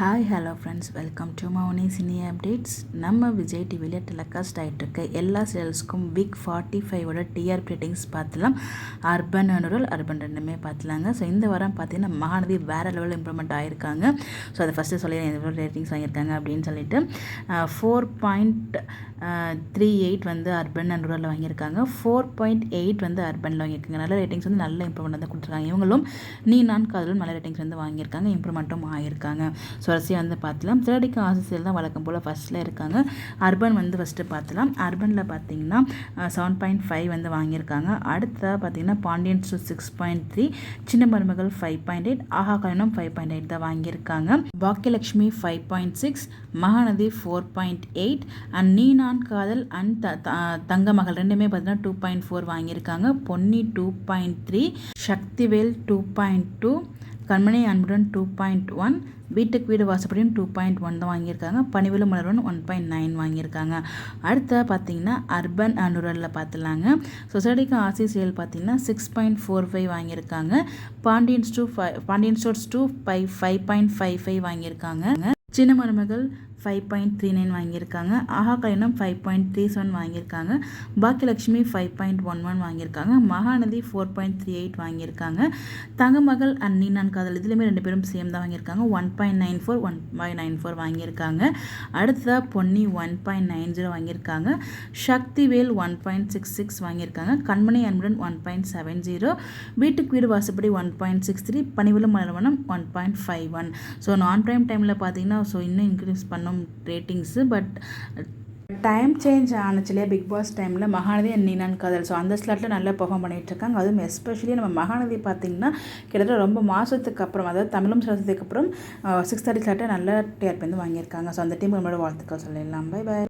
Hi hello friends, welcome to Mouni cine updates. நம்ம விஜய் டிவியில் telecast ஆகிட்டு இருக்க எல்லா சீரியல்ஸ்க்கும் வீக் 45 டிஆர்பி ரேட்டிங்ஸ் பார்த்துலாம். அர்பன் அண்ட் ரூரல், அர்பன் ரெண்டுமே பார்த்துலாங்க. ஸோ இந்த வாரம் பார்த்தீங்கன்னா மகாநதி வேறு லெவலில் இம்ப்ரூவ்மெண்ட் ஆகிருக்காங்க. ஸோ அதை ஃபஸ்ட்டு சொல்லி எவ்வளோ ரேட்டிங்ஸ் வாங்கியிருக்காங்க அப்படின்னு சொல்லிட்டு 4.38 வந்து அர்பன் அண்ட் ரூரலில் வாங்கியிருக்காங்க. 4.8 வந்து அர்பனில் வாங்கியிருக்காங்க. நல்ல ரேட்டிங்ஸ் வந்து நல்ல இம்ப்ரூவ்மெண்ட் வந்து கொடுத்துருக்காங்க. இவங்களும் நீ நான் காதலும் நல்ல ரேட்டிங்ஸ் வந்து வாங்கியிருக்காங்க, இம்ப்ரூவ்மெண்ட்டும் ஆகியிருக்காங்க. ஸோ வரிசையாக வந்து பார்த்துலாம். திரடிக்கு ஆசிரியர் தான் வழக்கம் போல் ஃபஸ்ட்டில் இருக்காங்க. அர்பன் வந்து ஃபஸ்ட்டு பார்த்துலாம். அர்பனில் பார்த்தீங்கன்னா 7.5 வந்து வாங்கியிருக்காங்க. அடுத்ததாக பார்த்தீங்கன்னா பாண்டியன் ஸ்டோர்ஸ் 6.3, சின்ன மருமகள் 5.8, ஆஹா கல்யாணம் 5.8 தான் வாங்கியிருக்காங்க. பாக்கியலட்சுமி 5.6, மகாநதி 4.8 அண்ட் நீ நான் காதல் அண்ட் தங்க மகள் ரெண்டுமே பார்த்தீங்கன்னா 2.4 வாங்கியிருக்காங்க. பொன்னி 2.3, சக்திவேல் 2.2, கண்மணி அன்புடன் 2.1, வீட்டுக்கு வீடு வாசப்படியும் 2.1 தான் வாங்கியிருக்காங்க. பணிவில மலர்வன் 1.9 வாங்கியிருக்காங்க. அடுத்த பார்த்தீங்கன்னா அர்பன் அண்ட் ரூரலில் பார்த்துலாங்க. சொசைட்டிக்கு ஆசி சேல் பார்த்தீங்கன்னா 6.45 வாங்கியிருக்காங்க. பாண்டியன் ஸ்டோர்ஸ் 5.55 வாங்கியிருக்காங்க. சின்ன மருமகள் 5.39 வாங்கியிருக்காங்க. ஆஹா கல்யாணம் 5.37 வாங்கியிருக்காங்க. பாக்கியலட்சுமி 5.11 வாங்கியிருக்காங்க. மகாநதி 4.38 வாங்கியிருக்காங்க. தங்கமகள் அண்ட் நீ நான் காதல் இதுலேயுமே ரெண்டு பேரும் சேம் தான் வாங்கியிருக்காங்க. 1.94, 1.94 வாங்கியிருக்காங்க. அடுத்ததாக பொன்னி 1.90 வாங்கியிருக்காங்க. சக்திவேல் 1.66 வாங்கியிருக்காங்க. கண்மணி அன்புடன் 1.70, வீட்டுக்கு வீடு வாசப்படி 1.63, பணிவிலும் மலர்வனம் 1.51. ஸோ நான் ப்ரைம் டைமில் பார்த்தீங்கன்னா ஸோ இன்னும் இன்க்ரீஸ் பண்ணோம் ரேட்டிங்ஸு. பட் டைம் சேஞ்ச் ஆனச்சுலையே பிக் பாஸ் டைமில் மகாநதி அண்ட் நீ நான் காதல் ஸோ அந்த ஸ்லாட்டில் நல்லா பெர்ஃபார்ம் பண்ணிகிட்டு இருக்காங்க. அதுவும் எஸ்பெஷலி நம்ம மகாநதி பார்த்திங்கன்னா கிட்டத்தட்ட ரொம்ப மாதத்துக்கு அப்புறம், அதாவது தமிழும் சேர்த்ததுக்கு அப்புறம் 6:30 ஸ்லாட்டை நல்ல டிஆர்பி வந்து வாங்கியிருக்காங்க. ஸோ அந்த டீம் நம்மளோட வாழ்த்துக்கள் சொல்லிடலாம். Bye bye.